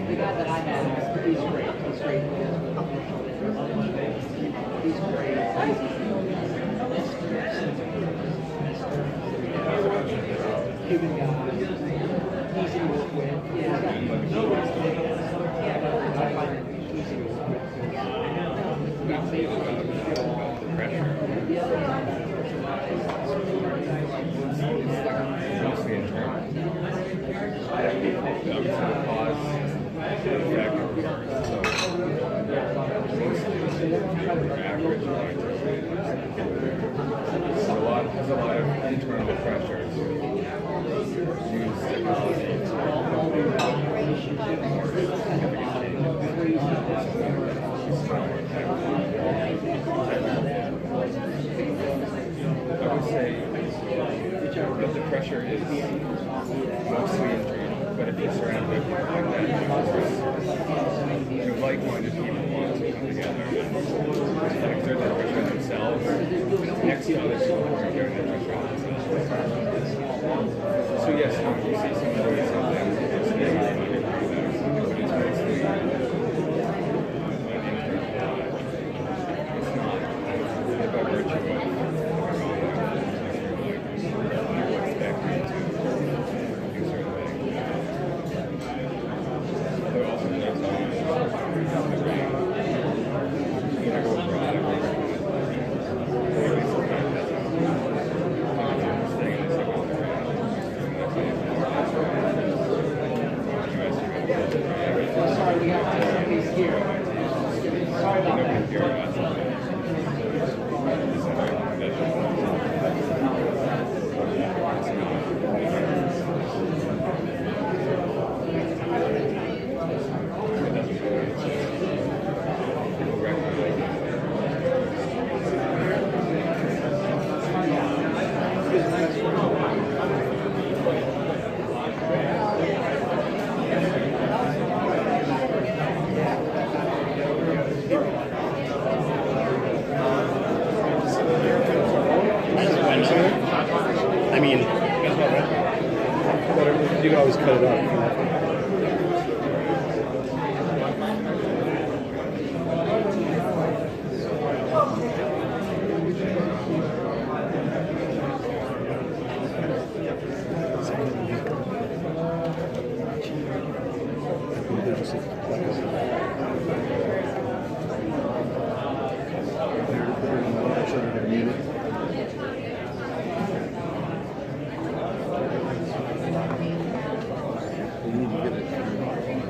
The guy that I had, he's great. He's great. He's great. Cuban guy. Easy to work with. Yeah, I find it easy to work with. Mostly internal. Obviously the cause, the effect, so mostly average. There's a lot of internal pressures. Use technology I would say that the pressure is mostly internal, but if you're surrounded by people like that, like-minded people want to come together and exert that pressure themselves next to other people who are exerting that pressure on themselves. So yes, you see some of those sometimes it's like-minded people, but it's mostly it's not by virtue of Sorry, we have to piece here. Sorry about that. I mean, you can always cut it up.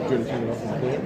Good to turn it off and play it?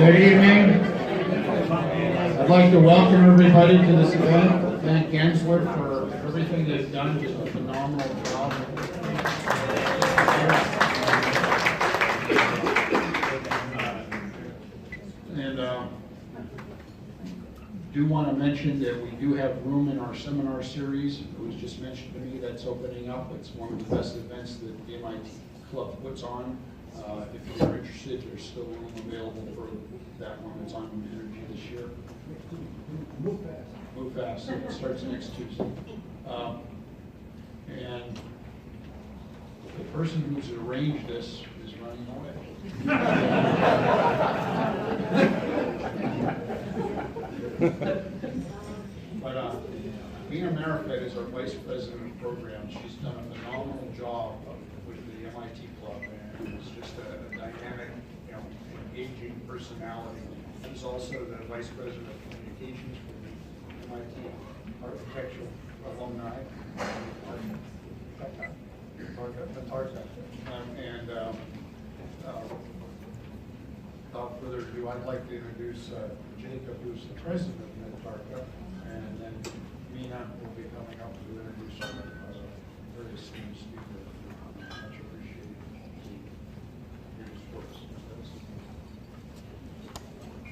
Good evening. I'd like to welcome everybody to this event. Thank Gensler for everything they've done, just a phenomenal job. And do want to mention that we do have room in our seminar series. It was just mentioned to me that's opening up. It's one of the best events that the MIT Club puts on. If you're interested, there's still room available for that one. It's on energy this year. Move fast. Move fast. It starts next Tuesday. And the person who's arranged this is running away. But MITArchA is our vice president of programs. She's done a phenomenal job with the MIT Club, and it's just a dynamic, engaging personality. She's also the vice president of communications for the MIT Architectural Alumni. MITArchA. Without further ado, I'd like to introduce Jacob, who's the president of MITArchA, and then Mina will be coming up to introduce our very esteemed speaker. Much appreciated. Here's Forrest.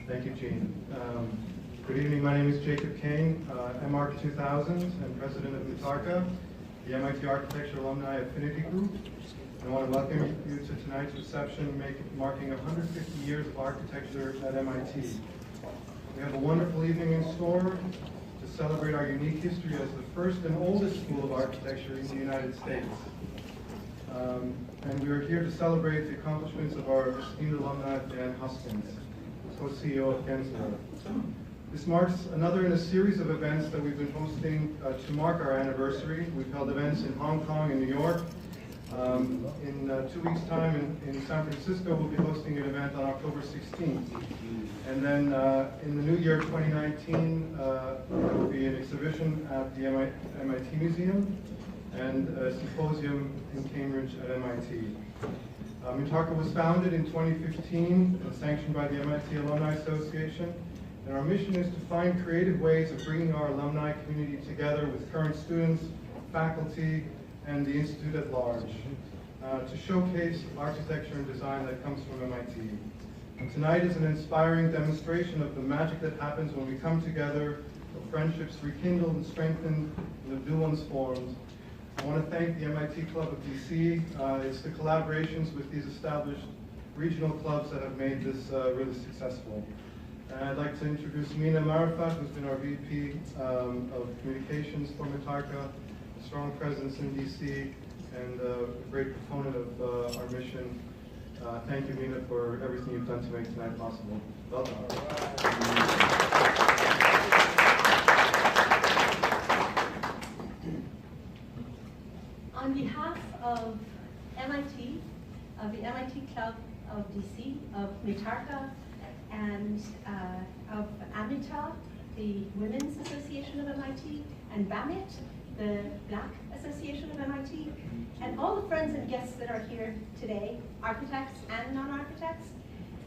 Thank you, Gene. Good evening, my name is Jacob Kane, MArch 2000 and president of MITArchA, the MIT Architecture Alumni Affinity Group. I want to welcome you to tonight's reception marking 150 years of architecture at MIT. We have a wonderful evening in store to celebrate our unique history as the first and oldest school of architecture in the United States. And we are here to celebrate the accomplishments of our esteemed alumni, Dan Huskins, co-CEO of Gensler. This marks another in a series of events that we've been hosting to mark our anniversary. We've held events in Hong Kong and New York. In 2 weeks' time in San Francisco, we'll be hosting an event on October 16th. And then in the new year 2019, there will be an exhibition at the MIT Museum and a symposium in Cambridge at MIT. MITArchA was founded in 2015 and sanctioned by the MIT Alumni Association. And our mission is to find creative ways of bringing our alumni community together with current students, faculty, and the Institute at large, to showcase architecture and design that comes from MIT. And tonight is an inspiring demonstration of the magic that happens when we come together, the friendships rekindled and strengthened, and the new ones formed. I want to thank the MIT Club of DC. It's the collaborations with these established regional clubs that have made this really successful. And I'd like to introduce Mina Marifat, who's been our VP of Communications for MITArchA, a strong presence in DC, and a great proponent of our mission. Thank you, Mina, for everything you've done to make tonight possible. Well done. On behalf of MIT, of the MIT Club of DC, of MITArchA, and of AMITA, the Women's Association of MIT, and BAMIT, the Black Association of MIT, and all the friends and guests that are here today, architects and non-architects,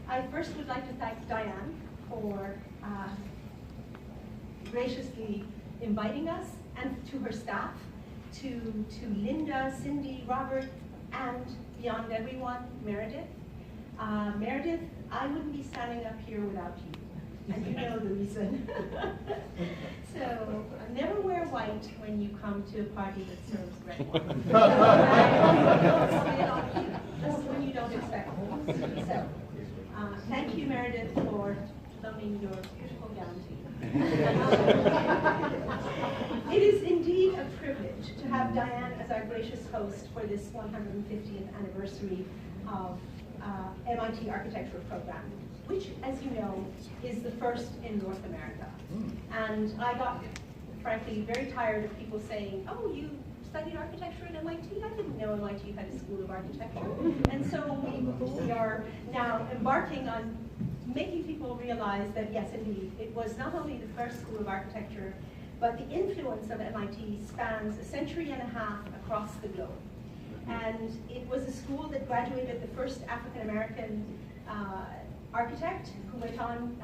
I first would like to thank Diane for graciously inviting us, and to her staff, to Linda, Cindy, Robert, and beyond everyone, Meredith. Meredith, I wouldn't be standing up here without you, and you know the reason. So never wear white when you come to a party that serves red wine. Just when you don't expect it. So thank you, Meredith, for loaning your beautiful gown to you. It is indeed a privilege to have Diane as our gracious host for this 150th anniversary of MIT Architecture Program, which, as you know, is the first in North America. And I got, frankly, very tired of people saying, oh, you studied architecture at MIT? I didn't know MIT had a school of architecture. And so we are now embarking on making people realize that, yes, indeed, it was not only the first school of architecture, but the influence of MIT spans a century and a half across the globe. And it was a school that graduated the first African-American architect who went on,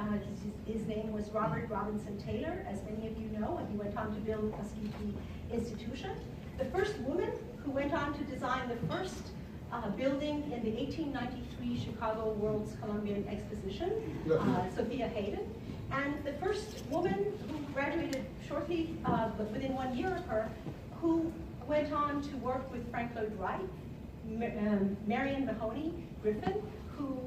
his name was Robert Robinson Taylor, as many of you know, and he went on to build Tuskegee Institution. The first woman who went on to design the first building in the 1893 Chicago World's Columbian Exposition, Sophia Hayden. And the first woman who graduated shortly, but within 1 year of her, who went on to work with Frank Lloyd Wright, Marion Mahoney Griffin, who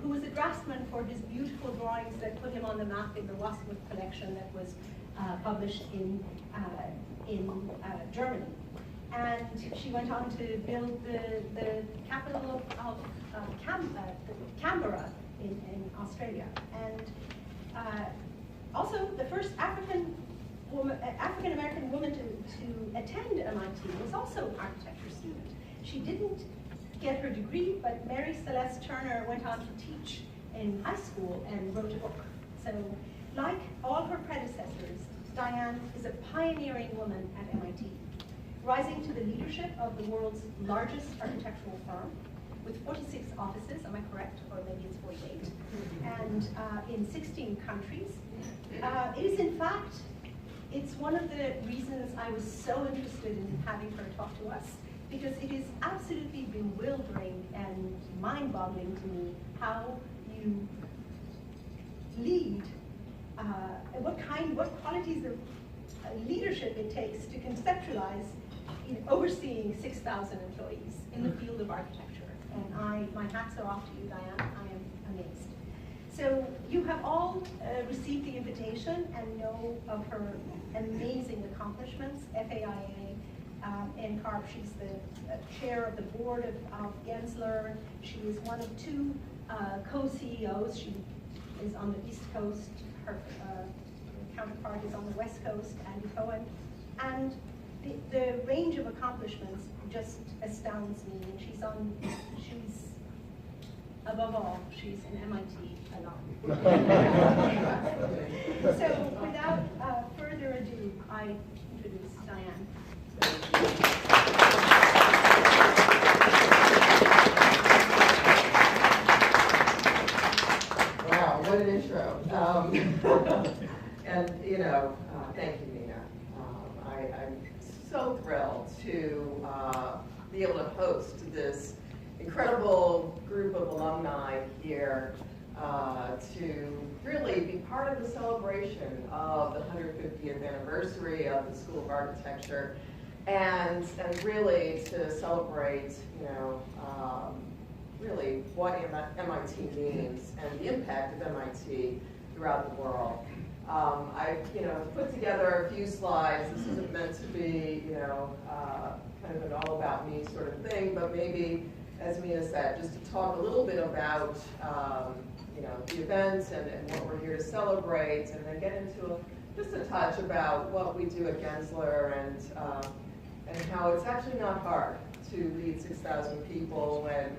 was a draftsman for his beautiful drawings that put him on the map in the Wasmuth collection that was published in Germany. And she went on to build the capital of Canberra in Australia. And also the first African-American woman to attend MIT was also an architecture student. She didn't get her degree, but Mary Celeste Turner went on to teach in high school and wrote a book. So like all her predecessors, Diane is a pioneering woman at MIT, rising to the leadership of the world's largest architectural firm with 46 offices, am I correct? Or maybe it's 48, and in 16 countries. It is in fact, it's one of the reasons I was so interested in having her talk to us, because it is absolutely bewildering and mind-boggling to me how you lead, what qualities of leadership it takes to conceptualize overseeing 6,000 employees in the field of architecture. And my hats are off to you, Diane. I am amazed. So you have all received the invitation and know of her amazing accomplishments. FAIA, NCARP, she's the chair of the board of Gensler. She is one of 2 co-CEOs. She is on the East Coast. Her counterpart is on the West Coast, Andy Cohen. And the range of accomplishments just astounds me. And she's above all, she's an MIT alum. So without further ado, I introduce Diane. Wow, what an intro. And, thank you, Nina. I'm so thrilled to be able to host this incredible group of alumni here to really be part of the celebration of the 150th anniversary of the School of Architecture, and really to celebrate, really what MIT means and the impact of MIT throughout the world. I've put together a few slides. This isn't meant to be kind of an all about me sort of thing, but maybe, as Mina said, just to talk a little bit about the events and what we're here to celebrate, and then get into just a touch about what we do at Gensler and how it's actually not hard to lead 6,000 people when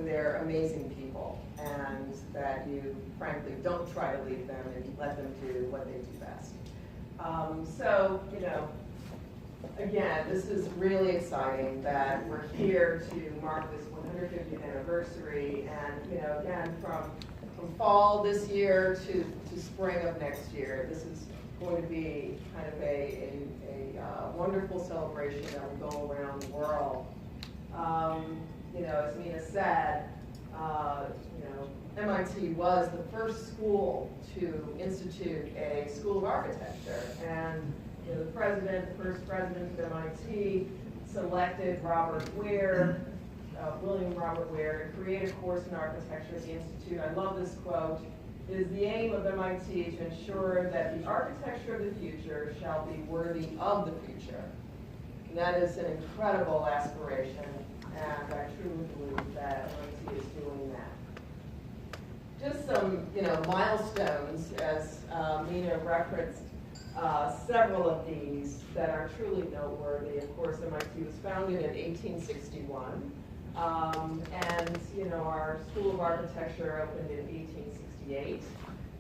they're amazing people, and that you frankly don't try to lead them and let them do what they do best. Again, this is really exciting that we're here to mark this 150th anniversary, and again, from fall this year to spring of next year, this is going to be kind of a wonderful celebration that will go around the world. As Mina said, MIT was the first school to institute a School of Architecture, and the first president of MIT selected William Robert Ware, to create a course in architecture at the Institute. I love this quote. It is the aim of MIT to ensure that the architecture of the future shall be worthy of the future. And that is an incredible aspiration, and I truly believe that MIT is doing that. Just some, milestones, as Mina referenced several of these that are truly noteworthy. Of course, MIT was founded in 1861, and our School of Architecture opened in 1868.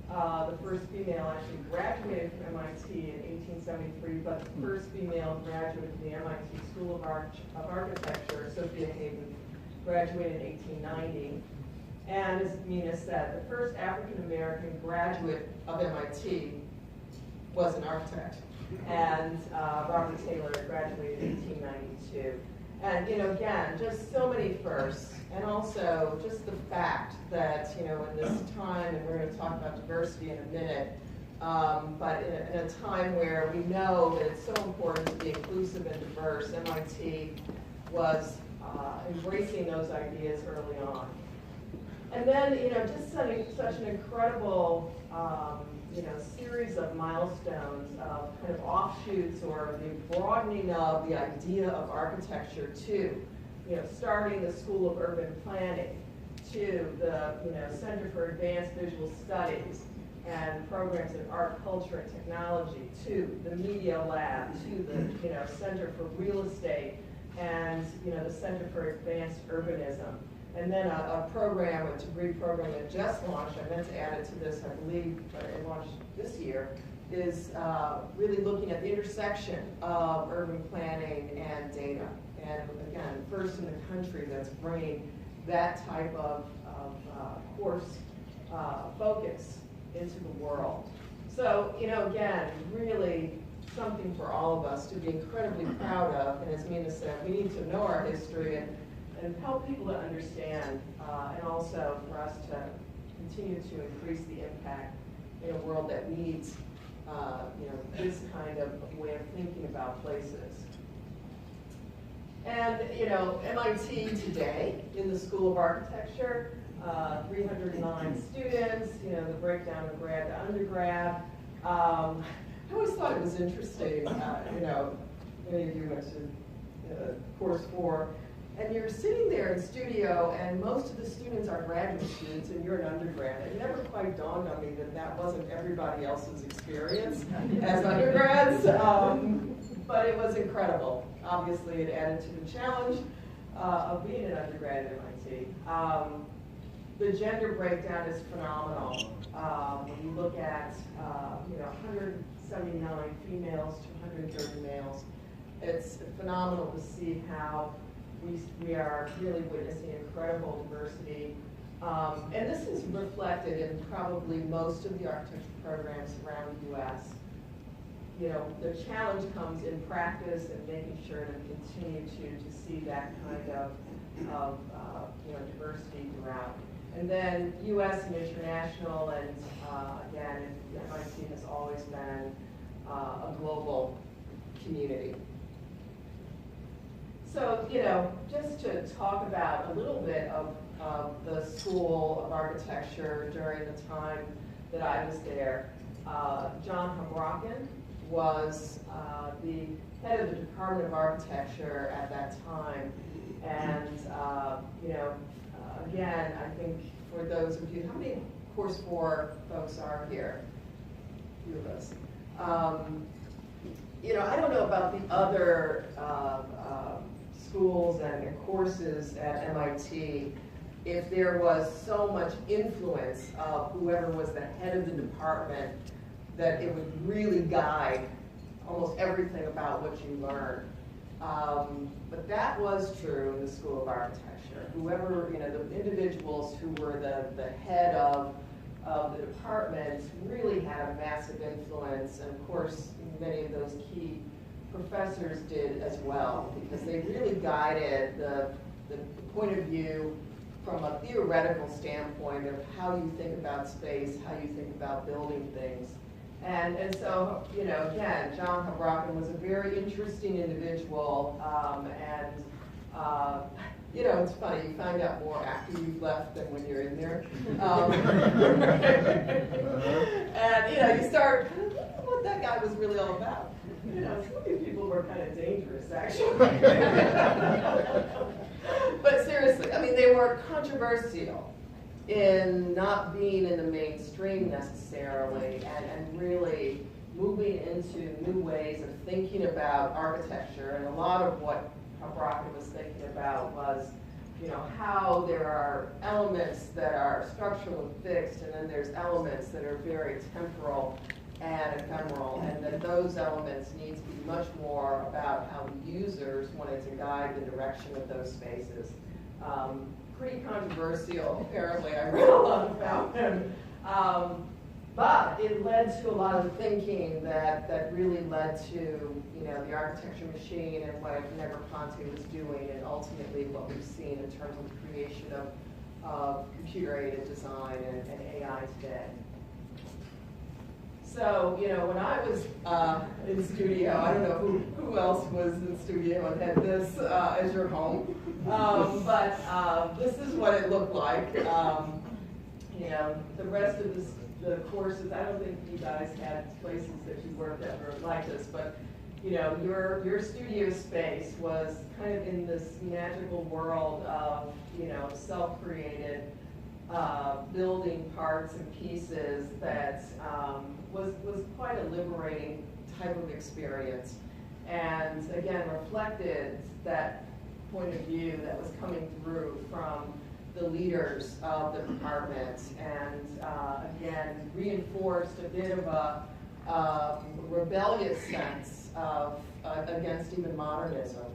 The first female actually graduated from MIT in 1873, but the first female graduate from the MIT School of Architecture, Sophia Hayden, graduated in 1890. And as Mina said, the first African-American graduate of MIT was an architect, and Robert Taylor graduated in 1892. And, again, just so many firsts. And also just the fact that, in this time, and we're going to talk about diversity in a minute, but in a time where we know that it's so important to be inclusive and diverse, MIT was embracing those ideas early on. And then, just such an incredible, series of milestones of kind of offshoots or the broadening of the idea of architecture to, starting the School of Urban Planning, to the, Center for Advanced Visual Studies and programs in art, culture, and technology, to the Media Lab, to the, Center for Real Estate, and, the Center for Advanced Urbanism. And then a program, a degree program that just launched, I meant to add it to this, I believe, but it launched this year, is really looking at the intersection of urban planning and data. And again, first in the country that's bringing that type of course focus into the world. So, again, really something for all of us to be incredibly proud of. And as Mina said, we need to know our history and help people to understand, and also for us to continue to increase the impact in a world that needs, this kind of way of thinking about places. And, MIT today in the School of Architecture, 309 students, the breakdown of grad to undergrad. I always thought it was interesting, many of you went to course 4, and you're sitting there in studio, and most of the students are graduate students, and you're an undergrad. It never quite dawned on me that that wasn't everybody else's experience as undergrads, but it was incredible. Obviously, it added to the challenge of being an undergrad at MIT. The gender breakdown is phenomenal. When you look at 179 females to 130 males, it's phenomenal to see how we are really witnessing incredible diversity. And this is reflected in probably most of the architecture programs around the U.S. The challenge comes in practice and making sure to continue to see that kind of diversity throughout. And then U.S. and international, and again, MIT has always been a global community. So, just to talk about a little bit of the School of Architecture during the time that I was there, John Hambrocken was the head of the Department of Architecture at that time. And, again, I think for those of you, how many course 4 folks are here? A few of us. I don't know about the other schools and courses at MIT, if there was so much influence of whoever was the head of the department that it would really guide almost everything about what you learned. But that was true in the School of Architecture. Whoever, the individuals who were the head of the department really had a massive influence, and of course, many of those key professors did as well, because they really guided the point of view from a theoretical standpoint of how you think about space, how you think about building things. And so, again, John Hambrocken was a very interesting individual, it's funny, you find out more after you've left than when you're in there. And, you start, what that guy was really all about. Some of these people were kind of dangerous, actually. But seriously, they were controversial in not being in the mainstream necessarily, and really moving into new ways of thinking about architecture. And a lot of what Hambrocken was thinking about was, how there are elements that are structural and fixed, and then there's elements that are very temporal and ephemeral, and that those elements need to be much more about how the users wanted to guide the direction of those spaces. Pretty controversial, apparently. I read a lot about him. But, it led to a lot of the thinking that really led to, the architecture machine and what MITArchA was doing, and ultimately what we've seen in terms of the creation of computer-aided design and AI today. So, when I was in studio, I don't know who else was in studio and had this as your home, but this is what it looked like. The rest of the courses, I don't think you guys had places that you worked at were like this, but your studio space was kind of in this magical world of self-created building parts and pieces that was quite a liberating type of experience, and again reflected that point of view that was coming through from the leaders of the department, and again reinforced a bit of a rebellious sense of against even modernism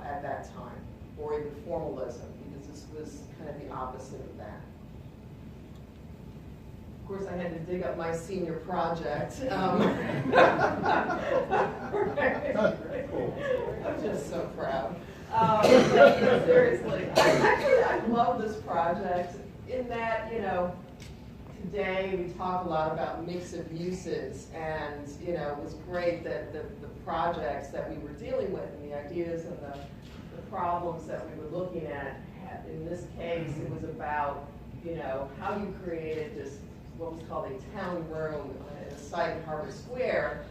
at that time, or even formalism, because this was kind of the opposite of that. Of course, I had to dig up my senior project. I'm just so proud. But seriously, I love this project in that, today we talk a lot about mix of uses, and, it was great that the projects that we were dealing with and the ideas and the problems that we were looking at, in this case, it was about, how you created this, what was called a town room in a site in Harbor Square,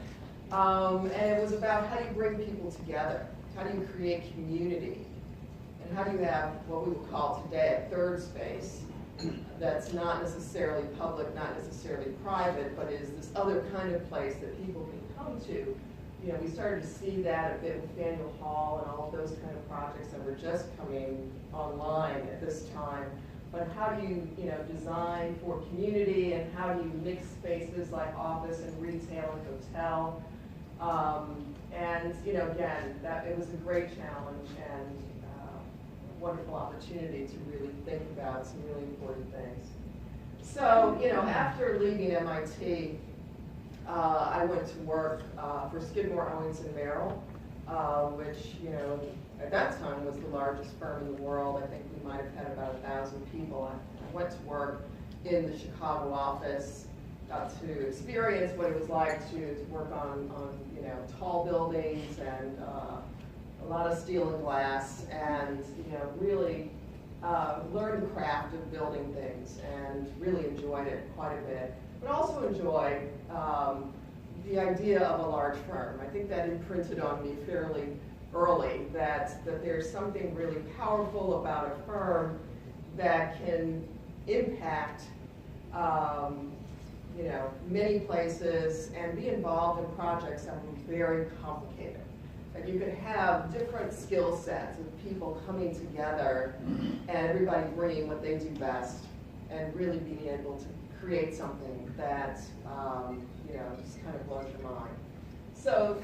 and it was about how do you bring people together. How do you create community? And how do you have what we would call today a third space that's not necessarily public, not necessarily private, but is this other kind of place that people can come to? We started to see that a bit with Faneuil Hall and all of those kind of projects that were just coming online at this time. But how do you, design for community, and how do you mix spaces like office and retail and hotel? And again, it was a great challenge and a wonderful opportunity to really think about some really important things. So, after leaving MIT, I went to work for Skidmore, Owings & Merrill, which, at that time was the largest firm in the world. I think we might have had about 1,000 people. I went to work in the Chicago office, got to experience what it was like to work on tall buildings and a lot of steel and glass, and really learned the craft of building things and really enjoyed it quite a bit. But also enjoyed the idea of a large firm. I think that imprinted on me fairly early that there's something really powerful about a firm that can impact many places and be involved in projects that were very complicated. That you could have different skill sets of people coming together and everybody bringing what they do best and really being able to create something that, just kind of blows your mind. So,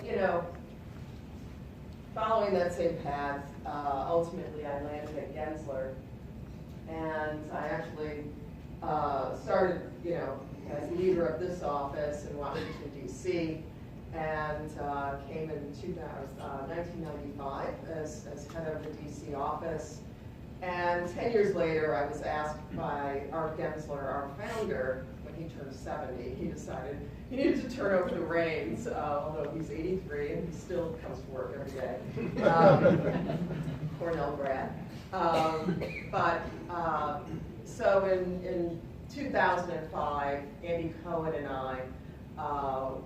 following that same path, ultimately I landed at Gensler, and I actually started, as leader of this office in Washington, D.C., and came in 1995 as head of the D.C. office. And 10 years later, I was asked by Art Gensler, our founder, when he turned 70, he decided he needed to turn over the reins, although he's 83 and he still comes to work every day. Cornell grad. So in 2005, Andy Cohen and I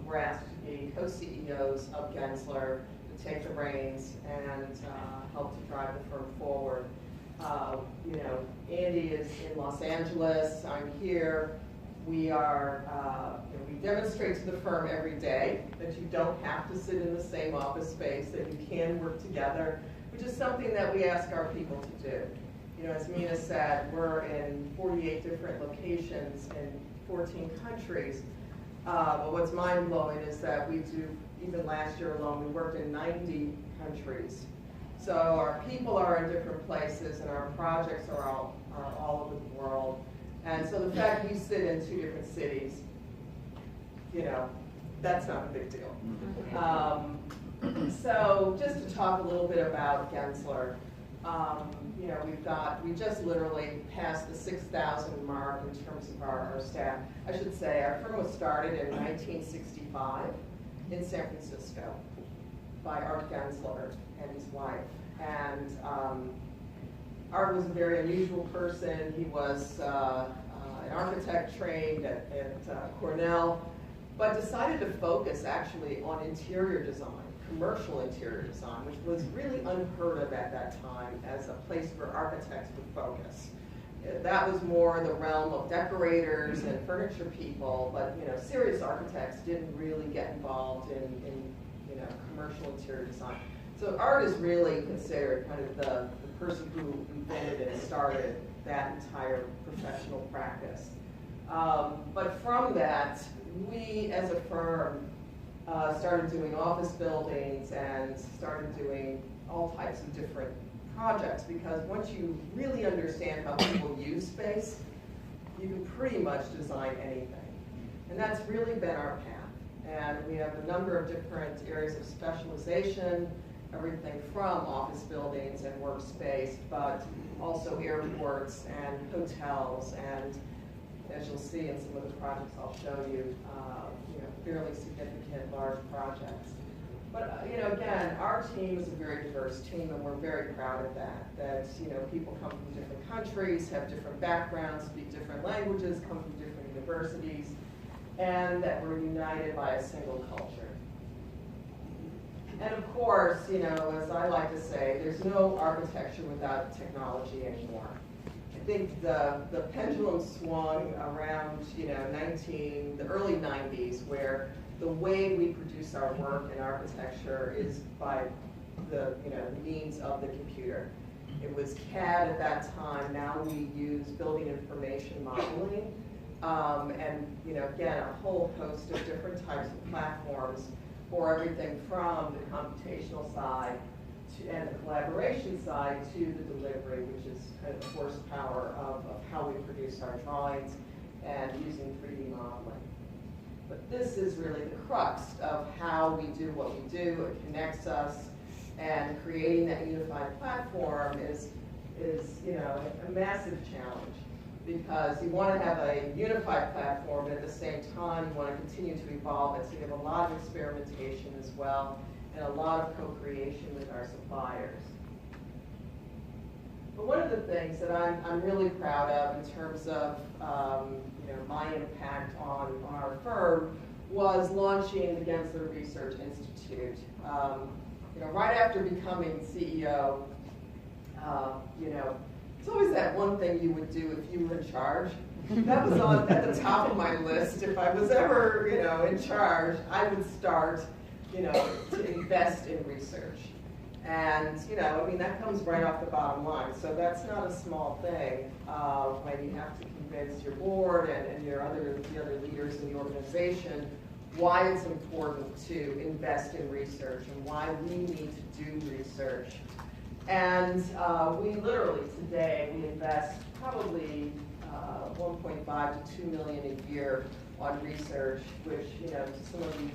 were asked to be co-CEOs of Gensler, to take the reins and help to drive the firm forward. Andy is in Los Angeles, I'm here. We are, we demonstrate to the firm every day that you don't have to sit in the same office space, that you can work together, which is something that we ask our people to do. As Mina said, we're in 48 different locations in 14 countries. But what's mind-blowing is that we do, even last year alone, we worked in 90 countries. So our people are in different places and our projects are all over the world. And so the fact we sit in 2 different cities that's not a big deal. So just to talk a little bit about Gensler, we just literally passed the 6,000 mark in terms of our staff. I should say our firm was started in 1965 in San Francisco by Art Gensler and his wife. And Art was a very unusual person. He was an architect trained at Cornell, but decided to focus actually on interior design, commercial interior design, which was really unheard of at that time as a place where architects would focus. That was more the realm of decorators and furniture people, but serious architects didn't really get involved in commercial interior design. So Art is really considered kind of the person who invented and started that entire professional practice. But from that, we as a firm started doing office buildings and started doing all types of different projects, because once you really understand how people use space, you can pretty much design anything. And that's really been our path. And we have a number of different areas of specialization, everything from office buildings and workspace, but also airports and hotels, and as you'll see in some of the projects I'll show you, fairly significant large projects. But again, our team is a very diverse team, and we're very proud of that. That people come from different countries, have different backgrounds, speak different languages, come from different universities, and that we're united by a single culture. And of course, as I like to say, there's no architecture without technology anymore. I think the pendulum swung around the early 90s, where the way we produce our work in architecture is by the means of the computer. It was CAD at that time. Now we use building information modeling, and again, a whole host of different types of platforms for everything from the computational side and the collaboration side to the delivery, which is kind of the horsepower of how we produce our drawings and using 3D modeling. But this is really the crux of how we do what we do. It connects us, and creating that unified platform is a massive challenge, because you want to have a unified platform, but at the same time you want to continue to evolve it. So you have a lot of experimentation as well, and a lot of co-creation with our suppliers. But one of the things that I'm really proud of in terms of my impact on our firm was launching the Gensler Research Institute. Right after becoming CEO, it's always that one thing you would do if you were in charge. That was at the top of my list. If I was ever in charge, I would start to invest in research. And, that comes right off the bottom line. So that's not a small thing when you have to convince your board and the other leaders in the organization why it's important to invest in research and why we need to do research. And we literally today, we invest probably 1.5 to 2 million a year on research, which, to some of you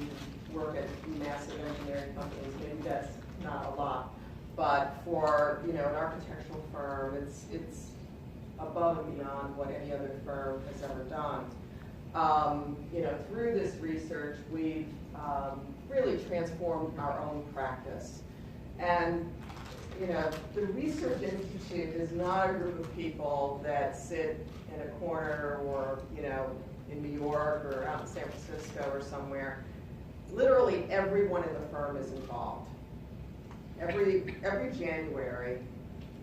who work at massive engineering companies, maybe that's not a lot. But for an architectural firm, it's above and beyond what any other firm has ever done. Through this research, we've really transformed our own practice. And the Research Institute is not a group of people that sit in a corner or in New York or out in San Francisco or somewhere. Literally everyone in the firm is involved. Every January,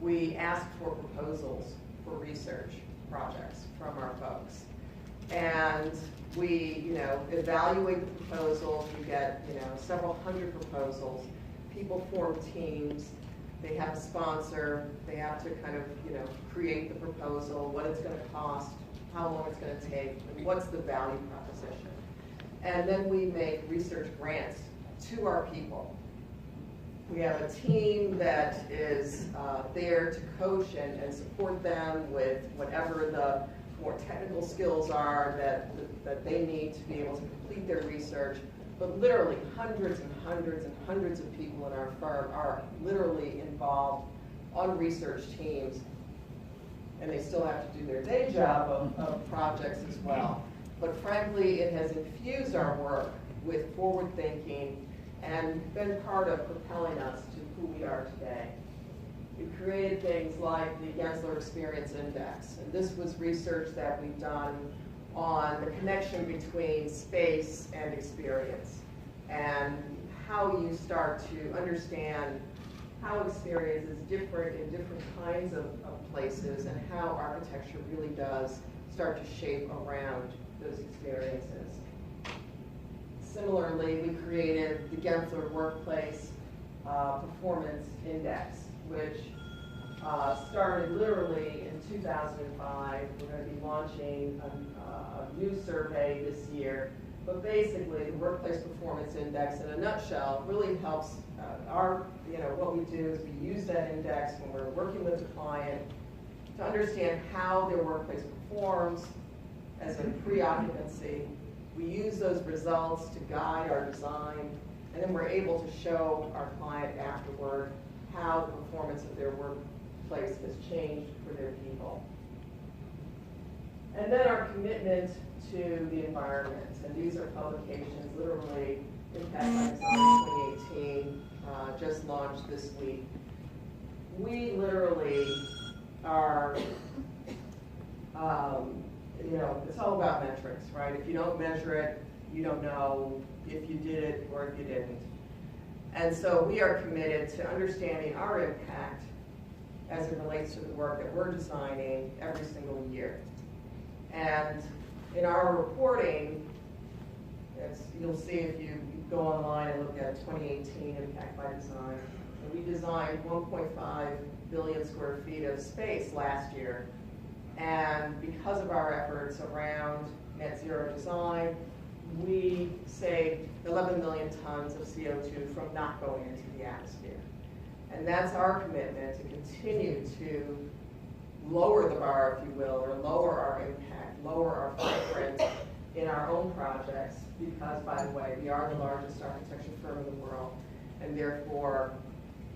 we ask for proposals for research projects from our folks. And we, evaluate the proposals. We get, several hundred proposals. People form teams. They have a sponsor. They have to kind of, create the proposal, what it's going to cost, how long it's going to take, and what's the value proposition. And then we make research grants to our people. We have a team that is there to coach and support them with whatever the more technical skills are that they need to be able to complete their research. But literally hundreds and hundreds and hundreds of people in our firm are literally involved on research teams, and they still have to do their day job of projects as well. But frankly, it has infused our work with forward thinking and been part of propelling us to who we are today. We created things like the Gensler Experience Index, and this was research that we've done on the connection between space and experience, and how you start to understand how experience is different in different kinds of places, and how architecture really does start to shape around those experiences. Similarly, we created the Gensler Workplace Performance Index, which started literally in 2005. We're going to be launching a new survey this year. But basically, the Workplace Performance Index, in a nutshell, really helps what we do is we use that index when we're working with the client to understand how their workplace performs as in pre-occupancy. We use those results to guide our design, and then we're able to show our client afterward how the performance of their workplace has changed for their people. And then our commitment to the environment, and these are publications, literally Impact by Design 2018, just launched this week. We literally are, it's all about metrics, right? If you don't measure it, you don't know if you did it or if you didn't. And so we are committed to understanding our impact as it relates to the work that we're designing every single year. And in our reporting, you'll see if you go online and look at 2018 Impact by Design, we designed 1.5 billion square feet of space last year. And because of our efforts around net zero design, we saved 11 million tons of CO2 from not going into the atmosphere. And that's our commitment to continue to lower the bar, if you will, or lower our impact, lower our footprint in our own projects, because, by the way, we are the largest architecture firm in the world, and therefore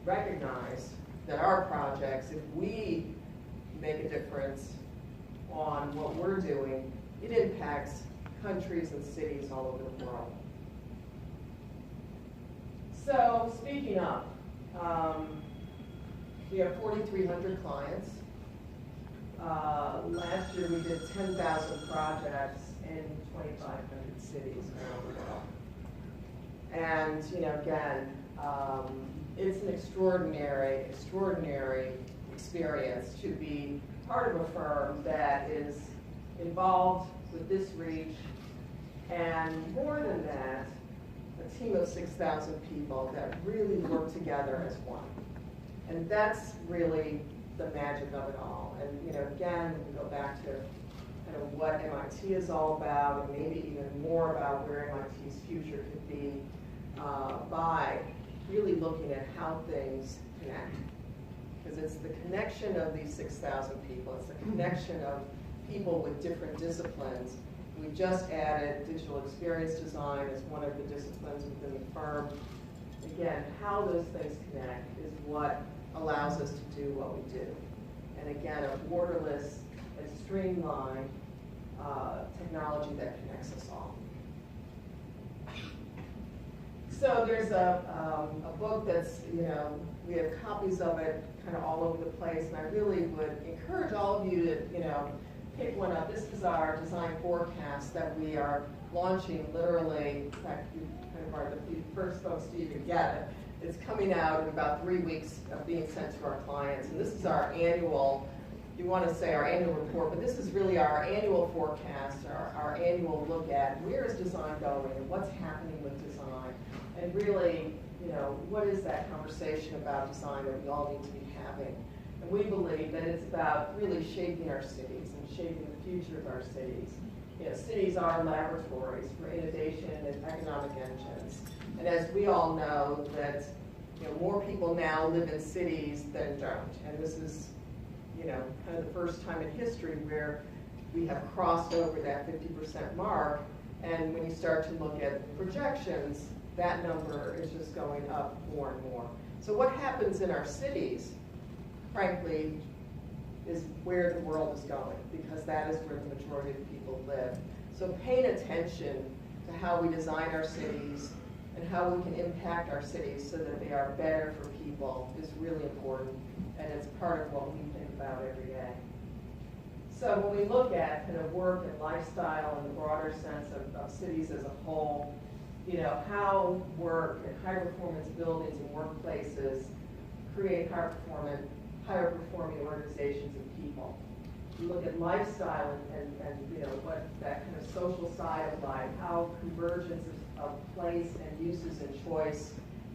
recognize that our projects, if we make a difference on what we're doing, it impacts countries and cities all over the world. So, speaking of, we have 4,300 clients. Last year we did 10,000 projects in 2,500 cities around the world. And, again, it's an extraordinary experience to be part of a firm that is involved with this reach, and more than that, a team of 6,000 people that really work together as one. And that's really the magic of it all. And again, we go back to kind of what MIT is all about, and maybe even more about where MIT's future could be by really looking at how things connect. Because it's the connection of these 6,000 people. It's the connection of people with different disciplines. We just added digital experience design as one of the disciplines within the firm. Again, how those things connect is what allows us to do what we do. And again, a borderless and streamlined technology that connects us all. So there's a book that's, we have copies of it kind of all over the place, and I really would encourage all of you to, pick one up. This is our design forecast that we are launching literally. In fact, you kind of are the first folks to even get it. It's coming out in about 3 weeks of being sent to our clients. And this is our annual, you want to say our annual report, but this is really our annual forecast, our annual look at where is design going and what's happening with design. And really, what is that conversation about design that we all need to be having? And we believe that it's about really shaping our cities and shaping the future of our cities. Cities are laboratories for innovation and economic engines. And as we all know, that more people now live in cities than don't. And this is, kind of the first time in history where we have crossed over that 50% mark, and when you start to look at projections, that number is just going up more and more. So what happens in our cities, frankly, is where the world is going, because that is where the majority of people live. So paying attention to how we design our cities and how we can impact our cities so that they are better for people is really important, and it's part of what we think about every day. So when we look at kind of work and lifestyle in the broader sense of cities as a whole, you know, how work and high performance buildings and workplaces create higher performing organizations and people. You look at lifestyle and you know, what that kind of social side of life, how convergence of place and uses and choice,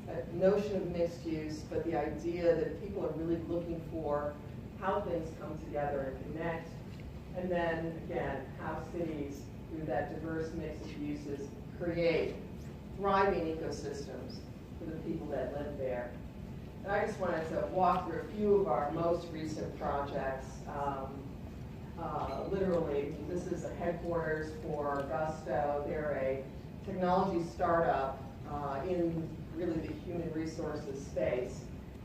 that notion of mixed use, but the idea that people are really looking for how things come together and connect, and then again, how cities, through that diverse mix of uses, create thriving ecosystems for the people that live there. And I just wanted to walk through a few of our most recent projects. Literally, this is a headquarters for Gusto. They're a technology startup in really the human resources space,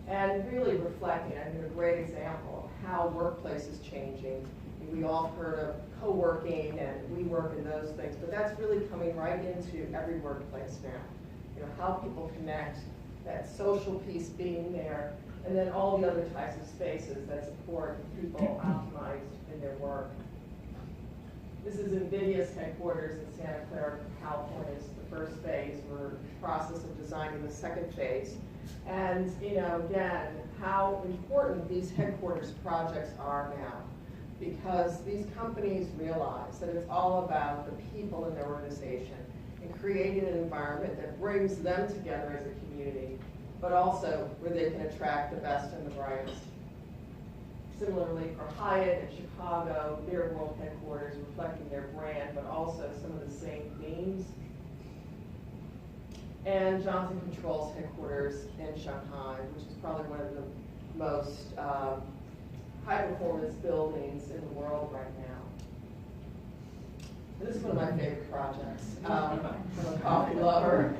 and really reflecting, I think, a great example of how workplace is changing. We all heard of co-working and WeWork and those things, but that's really coming right into every workplace now. You know, how people connect, that social piece being there, and then all the other types of spaces that support people optimized in their work. This is NVIDIA's headquarters in Santa Clara, California. It's the first phase. We're in the process of designing the second phase. And, you know, again, how important these headquarters projects are now, because these companies realize that it's all about the people in their organization and creating an environment that brings them together as a community, but also where they can attract the best and the brightest. Similarly, for Hyatt in Chicago, their world headquarters reflecting their brand, but also some of the same themes. And Johnson Controls headquarters in Shanghai, which is probably one of the most high-performance buildings in the world right now. And this is one of my favorite projects. I'm a coffee lover,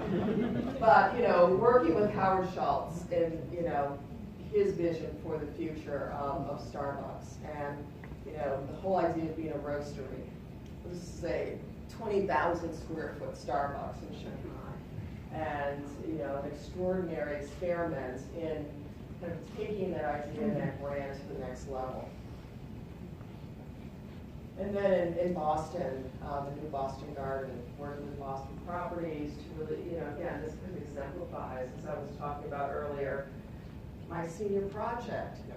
but you know, working with Howard Schultz and you know his vision for the future of Starbucks, and you know the whole idea of being a roastery. This is a 20,000 square foot Starbucks in Shanghai, and you know an extraordinary experiment in kind of taking that idea and that brand to the next level. And then in Boston, the new Boston Garden, working with Boston Properties to really, you know, again, this kind of exemplifies, as I was talking about earlier, my senior project. You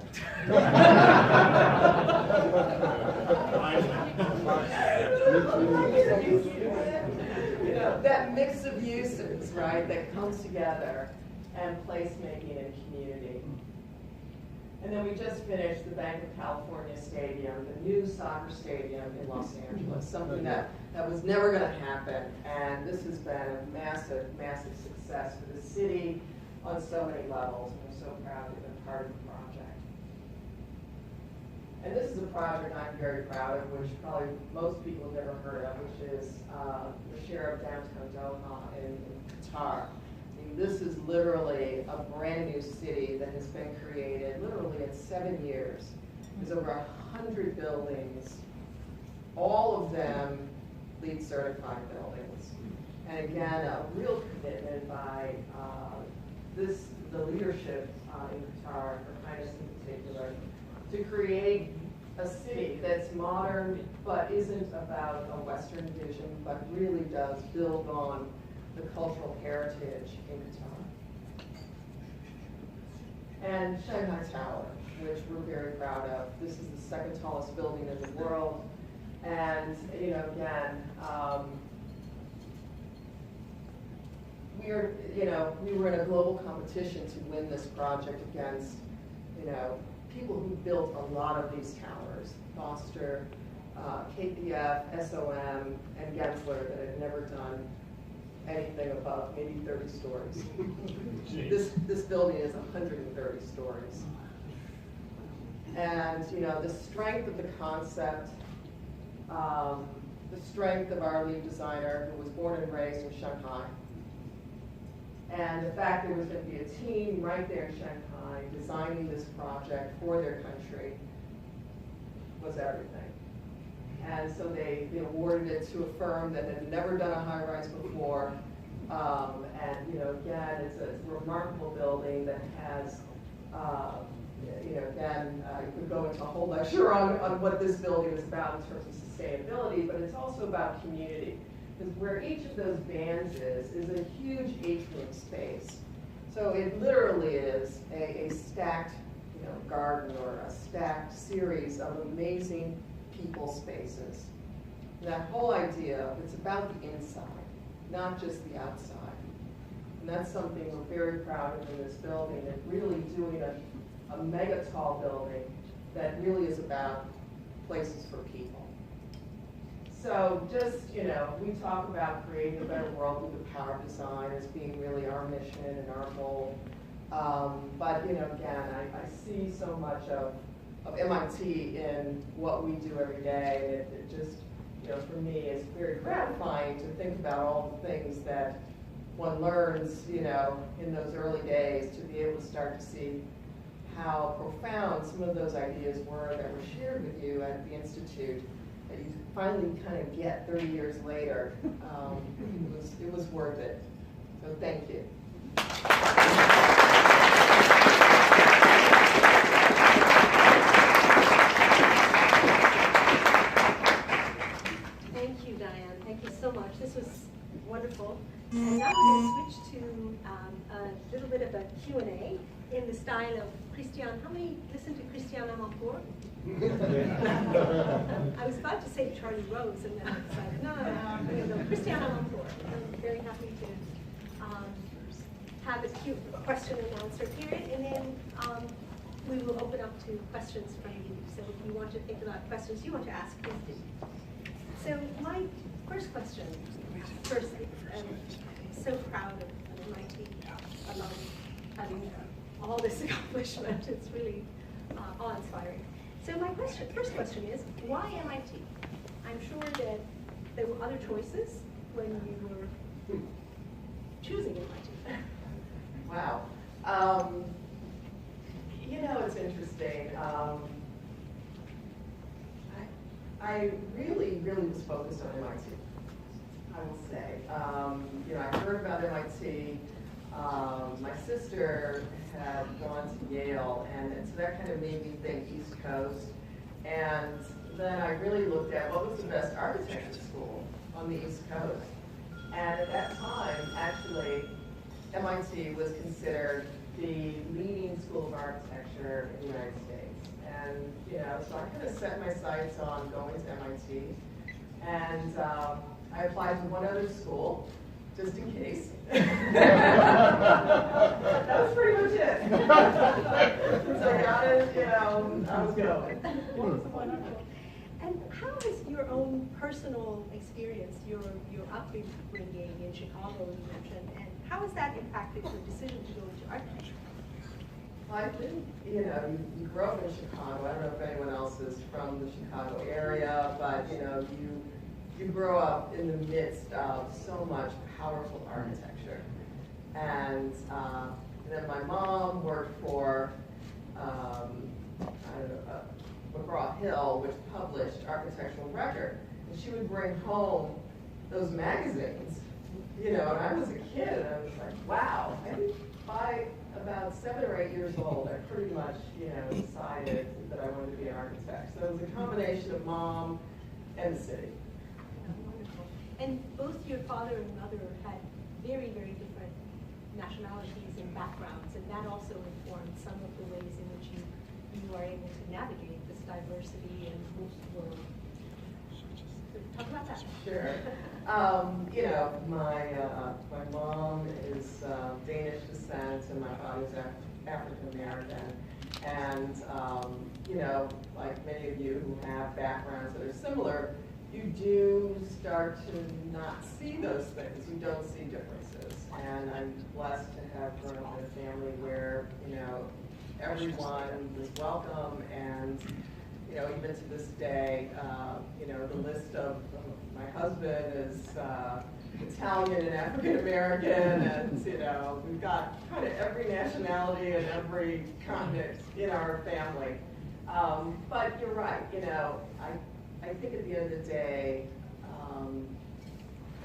know, that mix of uses, right, that comes together, and placemaking and community. And then we just finished the Bank of California Stadium, the new soccer stadium in Los Angeles, something that was never going to happen. And this has been a massive, massive success for the city on so many levels. And I'm so proud to have been part of the project. And this is a project I'm very proud of, which probably most people have never heard of, which is the share of downtown Doha in Qatar. This is literally a brand new city that has been created literally in 7 years. There's over 100 buildings, all of them LEED certified buildings. And again, a real commitment by the leadership in Qatar, Her Highness in particular, to create a city that's modern but isn't about a Western vision, but really does build on the cultural heritage in Qatar. And Shanghai Tower, which we're very proud of. This is the second tallest building in the world. And, you know, again, we were in a global competition to win this project against, you know, people who built a lot of these towers, Foster, KPF, SOM, and Gensler, that had never done anything above maybe 30 stories. This building is 130 stories. And you know, the strength of the concept, the strength of our lead designer, who was born and raised in Shanghai. And the fact there was going to be a team right there in Shanghai designing this project for their country was everything. And so they awarded it to a firm that had never done a high-rise before. And again, it's a remarkable building that has, again, you could go into a whole lecture on what this building is about in terms of sustainability, but it's also about community. Because where each of those bands is a huge atrium space. So it literally is a stacked garden or a stacked series of amazing people spaces. And that whole idea, it's about the inside, not just the outside. And that's something we're very proud of in this building, and really doing a mega tall building that really is about places for people. So just, we talk about creating a better world through the power of design as being really our mission and our goal. But, again, I see so much of MIT in what we do every day. It just, for me, it's very gratifying to think about all the things that one learns, in those early days, to be able to start to see how profound some of those ideas were that were shared with you at the Institute, that you finally kind of get 30 years later. It was worth it. So thank you. Thank you, Diane. Thank you so much. This was wonderful. And now we're going to switch to a little bit of a Q&A in the style of Christian. How many listen to Christian Amanpour? I was about to say Charlie Rose, and then I was like, no, Christian Amanpour. I'm very happy to have this cute question and answer period, and then we will open up to questions from you. So if you want to think about questions you want to ask, please do. So my first question, first, I'm so proud of MIT alone having all this accomplishment. It's really awe-inspiring. So my first question is, why MIT? I'm sure that there were other choices when you were choosing MIT. Wow. It's interesting. I really was focused on MIT, I will say. I heard about MIT. My sister had gone to Yale, and so that kind of made me think East Coast. And then I really looked at what was the best architecture school on the East Coast. And at that time, actually, MIT was considered the leading school of architecture in the United States. And, so I kind of set my sights on going to MIT. And I applied to one other school, just in case. That was pretty much it. So I got it, I was going. And how has your own personal experience, your upbringing in Chicago, you mentioned, and how has that impacted your decision to go into architecture? Well, I think, you grow up in Chicago. I don't know if anyone else is from the Chicago area, but, you grow up in the midst of so much powerful architecture. And then my mom worked for, McGraw-Hill, which published Architectural Record. And she would bring home those magazines, and I was a kid, and I was like, wow. I think by about 7 or 8 years old, I pretty much, decided that I wanted to be an architect. So it was a combination of mom and the city. Wonderful. And both your father and mother had very, very different nationalities and backgrounds, and that also informed some of the ways in which you are able to navigate this diversity and world. Talk about that. Sure. My mom is Danish descent, and my father's African American. And like many of you who have backgrounds that are similar, you do start to not see those things. You don't see differences. And I'm blessed to have grown up in a family where everyone was welcome, and you know, even to this day, you know, the list of my husband is Italian and African American, and you know, we've got kind of every nationality and every continent in our family. But you're right, you know, I think at the end of the day, and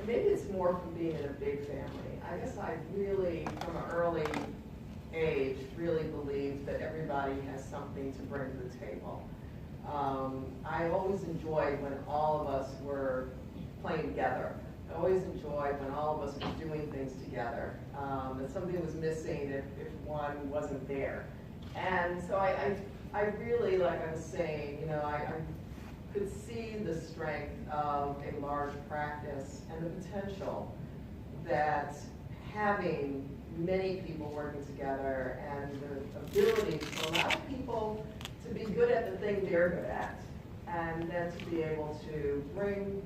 maybe it's more from being in a big family. I guess I really, from an early age, really believed that everybody has something to bring to the table. I always enjoyed when all of us were playing together. I always enjoyed when all of us were doing things together. That something was missing if one wasn't there. And so I really, like I was saying, you know, I could see the strength of a large practice and the potential that having many people working together and the ability to allow people to be good at the thing they're good at, and then to be able to bring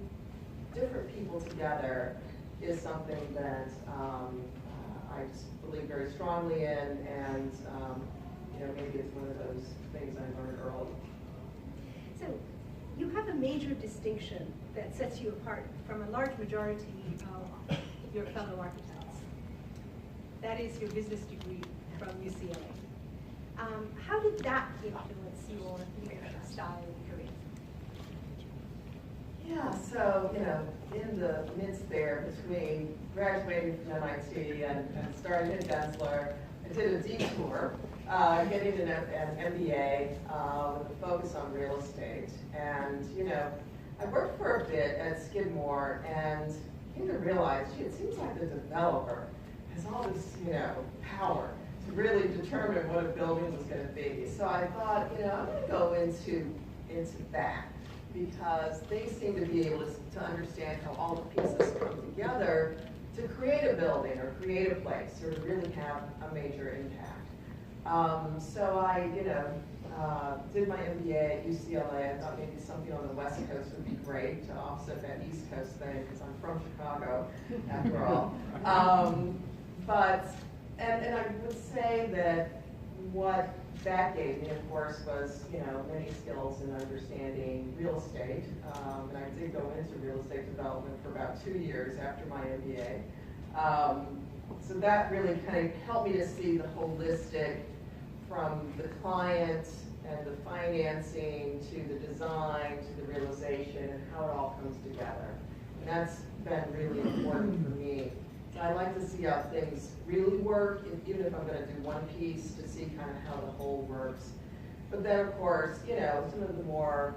different people together is something that I just believe very strongly in, and you know, maybe it's one of those things I learned early. So you have a major distinction that sets you apart from a large majority of your fellow architects. That is your business degree from UCLA. How did that influence your leadership style and career? Yeah, so, you know, in the midst there between graduating from MIT and starting at Gensler, I did a detour, getting an MBA with a focus on real estate. And, you know, I worked for a bit at Skidmore and came to realize, gee, it seems like the developer has all this, you know, power to really determine what a building was going to be. So I thought, you know, I'm going to go into that, because they seem to be able to understand how all the pieces come together to create a building or create a place or to really have a major impact. So I, you know, did my MBA at UCLA. I thought maybe something on the West Coast would be great to offset that East Coast thing, because I'm from Chicago, after all. And I would say that what that gave me, of course, was, you know, many skills in understanding real estate. And I did go into real estate development for about 2 years after my MBA. So that really kind of helped me to see the holistic, from the client and the financing to the design to the realization, and how it all comes together. And that's been really important for me. I like to see how things really work, even if I'm going to do one piece, to see kind of how the whole works. But then, of course, you know, some of the more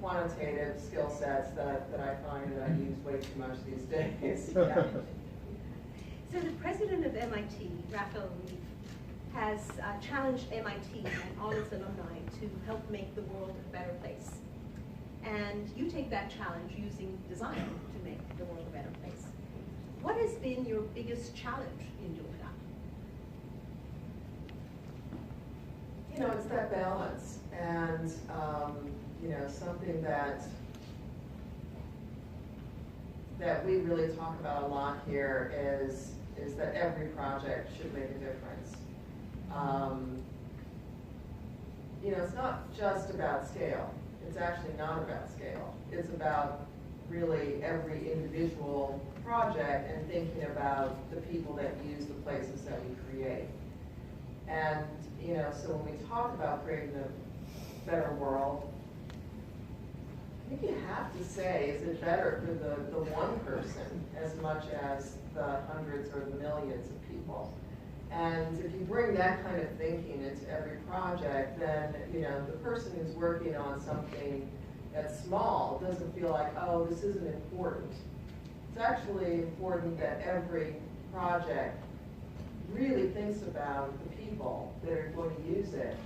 quantitative skill sets that I find that I use way too much these days. Yeah. So the president of MIT, Raphael Reeve, has challenged MIT and all its alumni to help make the world a better place. And you take that challenge using design to make the world a better place. What has been your biggest challenge in doing that? You know, it's that balance, and you know, something that we really talk about a lot here is that every project should make a difference. You know, it's not just about scale. It's actually not about scale. It's about really every individual project and thinking about the people that use the places that we create. And, you know, so when we talk about creating a better world, I think you have to say, is it better for the one person as much as the hundreds or the millions of people? And if you bring that kind of thinking into every project, then, you know, the person who's working on something that's small doesn't feel like, oh, this isn't important. It's actually important that every project really thinks about the people that are going to use it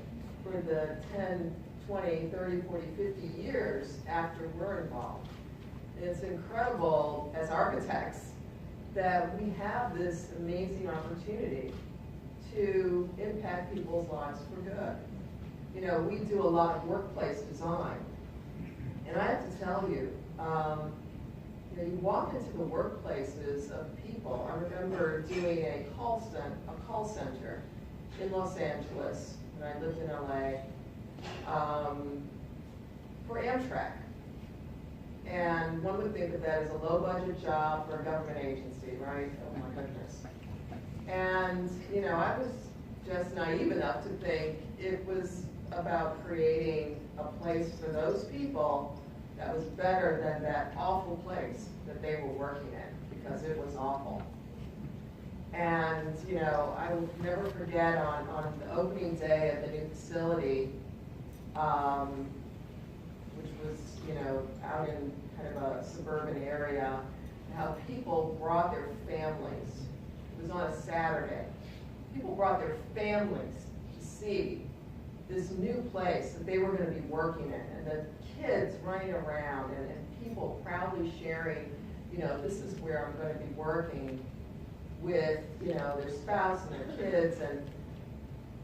for the 10, 20, 30, 40, 50 years after we're involved. And it's incredible as architects that we have this amazing opportunity to impact people's lives for good. You know, we do a lot of workplace design. And I have to tell you, you know, you walk into the workplaces of people. I remember doing a call center in Los Angeles when I lived in LA. for Amtrak. And one would think of that as a low-budget job for a government agency, right? Oh my goodness. And, you know, I was just naive enough to think it was about creating a place for those people that was better than that awful place that they were working in, because it was awful. And, you know, I will never forget on the opening day of the new facility, which was, you know, out in kind of a suburban area, how people brought their families. It was on a Saturday. People brought their families to see this new place that they were going to be working in, and the kids running around, and people proudly sharing, you know, this is where I'm going to be working with, you know, their spouse and their kids, and,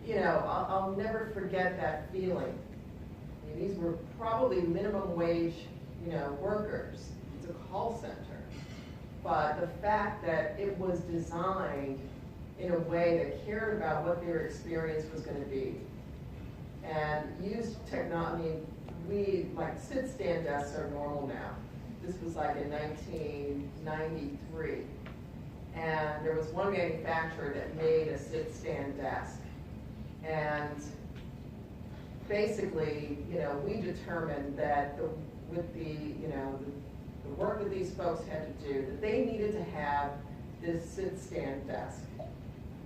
you know, I'll never forget that feeling. I mean, these were probably minimum wage, you know, workers. It's a call center. But the fact that it was designed in a way that cared about what their experience was going to be, and used technology. I mean, we, like, sit-stand desks are normal now. This was like in 1993. And there was one manufacturer that made a sit-stand desk. And basically, you know, we determined that with the, you know, the work that these folks had to do, that they needed to have this sit-stand desk.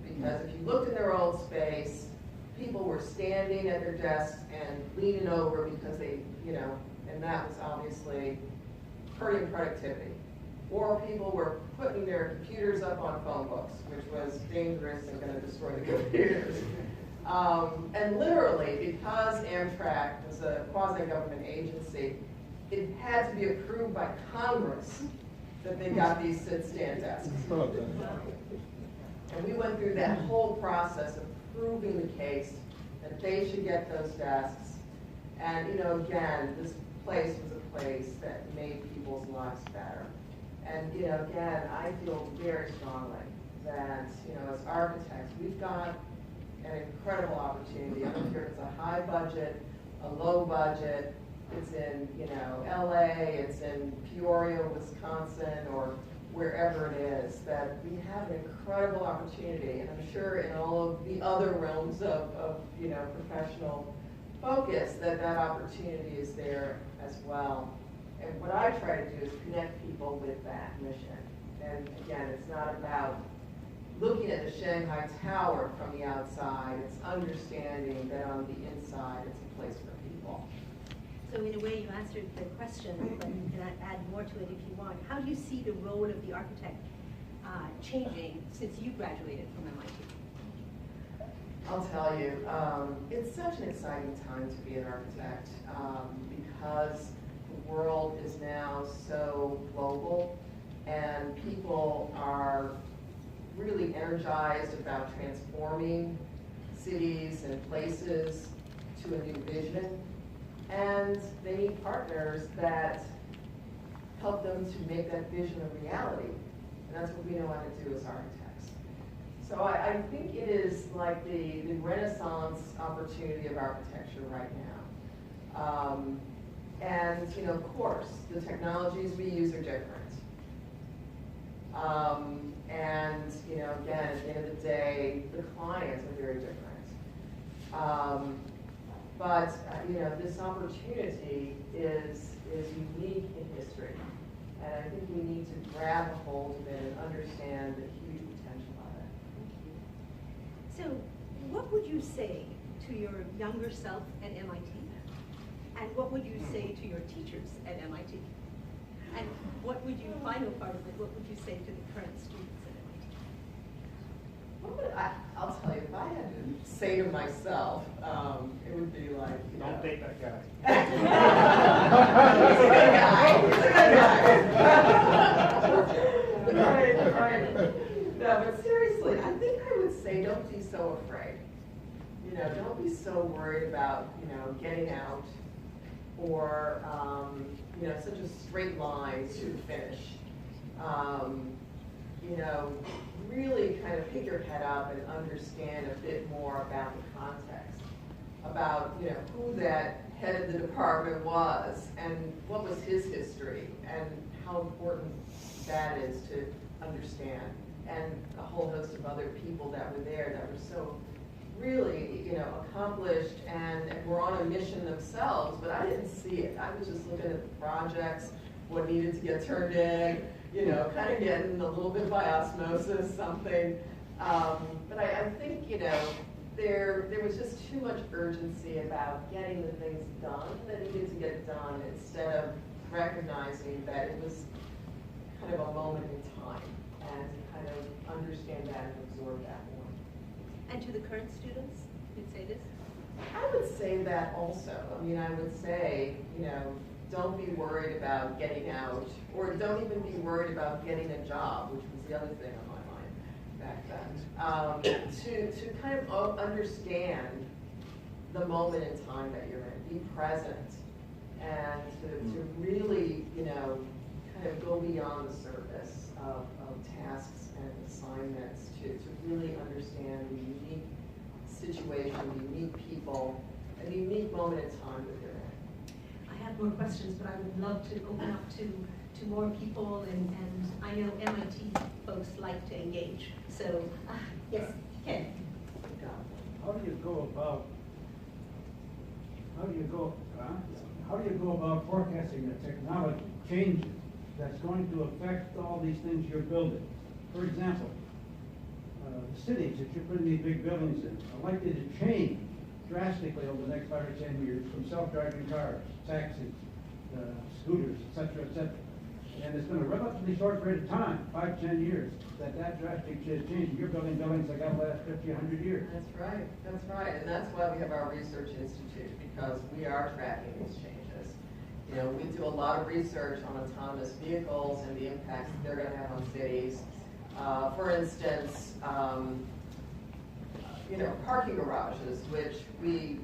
Because if you looked in their old space, people were standing at their desks and leaning over because they, you know, and that was obviously hurting productivity. Or people were putting their computers up on phone books, which was dangerous and going to destroy the computers. And literally, because Amtrak was a quasi-government agency, it had to be approved by Congress that they got these sit-stand desks. And we went through that whole process of proving the case that they should get those desks. And, you know, again, this place was a place that made people's lives better. And, you know, again, I feel very strongly that, you know, as architects, we've got an incredible opportunity. I don't care if it's a high budget, a low budget, it's in, you know, LA, it's in Peoria, Wisconsin, or wherever it is, that we have an incredible opportunity. And I'm sure in all of the other realms of you know, professional focus, that opportunity is there as well. And what I try to do is connect people with that mission. And again, it's not about looking at the Shanghai Tower from the outside, it's understanding that on the inside, it's a place for people. So in a way, you answered the question, but you can add more to it if you want. How do you see the role of the architect changing since you graduated from MIT? I'll tell you, it's such an exciting time to be an architect because the world is now so global, and people are really energized about transforming cities and places to a new vision. And they need partners that help them to make that vision a reality. And that's what we know how to do as architects. So I think it is like the renaissance opportunity of architecture right now. And, you know, of course, the technologies we use are different. And, you know, again, at the end of the day, the clients are very different. But, you know, this opportunity is unique in history. And I think we need to grab a hold of it and understand the huge potential of it. So what would you say to your younger self at MIT? And what would you say to your teachers at MIT? And what would you, final part of it, what would you say to the current students at MIT? What would I'll tell you, if I had to say to myself, it would be like, you know, Don't date that guy. He's a good guy. He's a good guy. Right. No, but seriously, I think I would say don't be so afraid. You know, don't be so worried about, you know, getting out or, you know, such a straight line to finish. You know, really kind of pick your head up and understand a bit more about the context, about, you know, who that head of the department was, and what was his history, and how important that is to understand, and a whole host of other people that were there that were so really, accomplished and were on a mission themselves, but I didn't see it. I was just looking at the projects, what needed to get turned in, kind of getting a little bit by osmosis, something. But I think, there was just too much urgency about getting the things done that needed to get done instead of recognizing that it was kind of a moment in time and to kind of understand that and absorb that more. And to the current students, you'd say this? I would say that also. I would say, don't be worried about getting out, or don't even be worried about getting a job, which was the other thing on my mind back then. To kind of understand the moment in time that you're in, be present, and to really, kind of go beyond the surface of tasks and assignments to really understand the unique situation, the unique people, and the unique moment in time that you're in. I have more questions, but I would love to open up to more people, and I know MIT folks like to engage. So, yes, Ken. How do you go about forecasting the technology changes that's going to affect all these things you're building? For example, the cities that you're putting these big buildings in are likely to change drastically over the next 5 or 10 years, from self-driving cars, taxis, scooters, et cetera, and it's going to relatively short period of time, 5, 10 years, that drastic change. You're building buildings that got to last 50, 100 years. That's right, and that's why we have our research institute, because we are tracking these changes. We do a lot of research on autonomous vehicles and the impacts that they're going to have on cities. For instance, parking garages, which we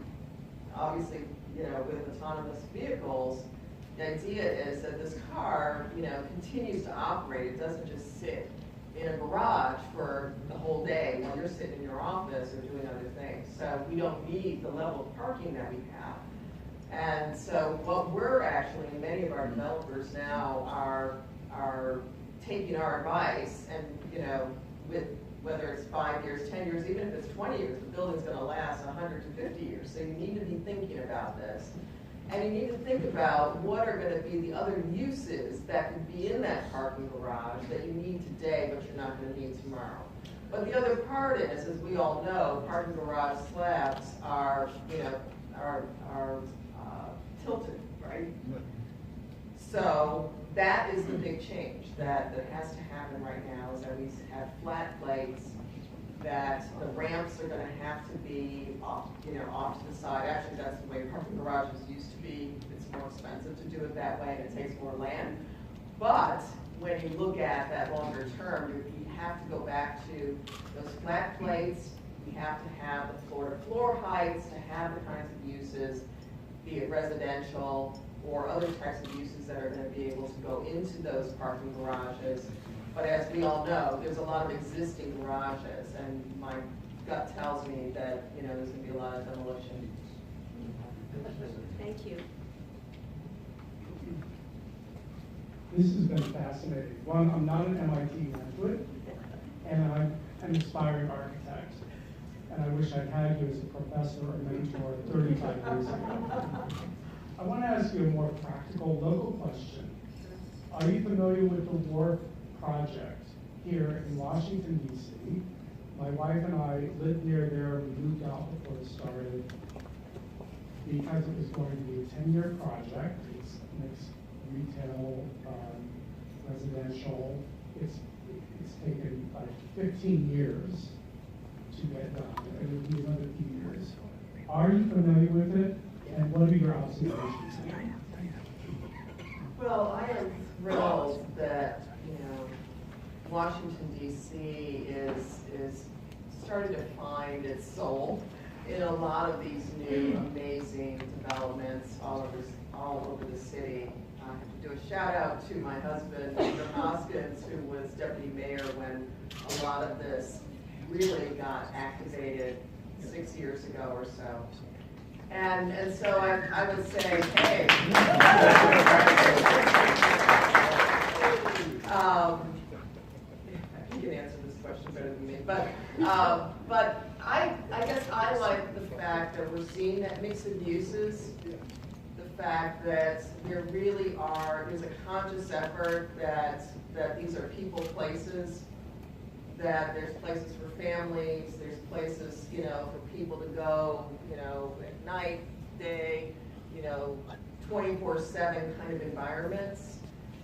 obviously, with autonomous vehicles, the idea is that this car, continues to operate. It doesn't just sit in a garage for the whole day while you're sitting in your office or doing other things. So we don't need the level of parking that we have. And so what we're actually, many of our developers now are taking our advice, and with whether it's 5 years, 10 years, even if it's 20 years, the building's going to last 100 to 50 years. So you need to be thinking about this. And you need to think about what are going to be the other uses that could be in that parking garage that you need today, but you're not going to need tomorrow. But the other part is, as we all know, parking garage slabs are tilted, right? So that is the big change that has to happen right now, is that we have flat plates, that the ramps are going to have to be off, off to the side. Actually, that's the way parking garages used to be. It's more expensive to do it that way, and it takes more land. But when you look at that longer term, you have to go back to those flat plates. You have to have the floor-to-floor heights to have the kinds of uses, be it residential or other types of uses that are going to be able to go into those parking garages. But as we all know, there's a lot of existing garages, and my gut tells me that there's going to be a lot of demolition. Thank you. This has been fascinating. One, I'm not an MIT graduate, and I'm an aspiring architect. And I wish I'd had you as a professor or mentor 35 years ago. I want to ask you a more practical, local question. Are you familiar with the WARF project here in Washington, D.C.? My wife and I lived near there. We moved out before it started because it was going to be a 10-year project. It's mixed retail, residential. It's taken like 15 years to get done. It will be another few years. Are you familiar with it? And what are your observations? Well, I am thrilled that Washington D.C. is starting to find its soul in a lot of these new amazing developments all over the city. I have to do a shout out to my husband, Mr. Hoskins, who was deputy mayor when a lot of this really got activated 6 years ago or so. And so I would say, hey. You can answer this question better than me, but I guess I like the fact that we're seeing that mix of uses, the fact that there really there's a conscious effort that these are people places, that there's places for families, there's places, for people to go, at night, day, 24/7 kind of environments.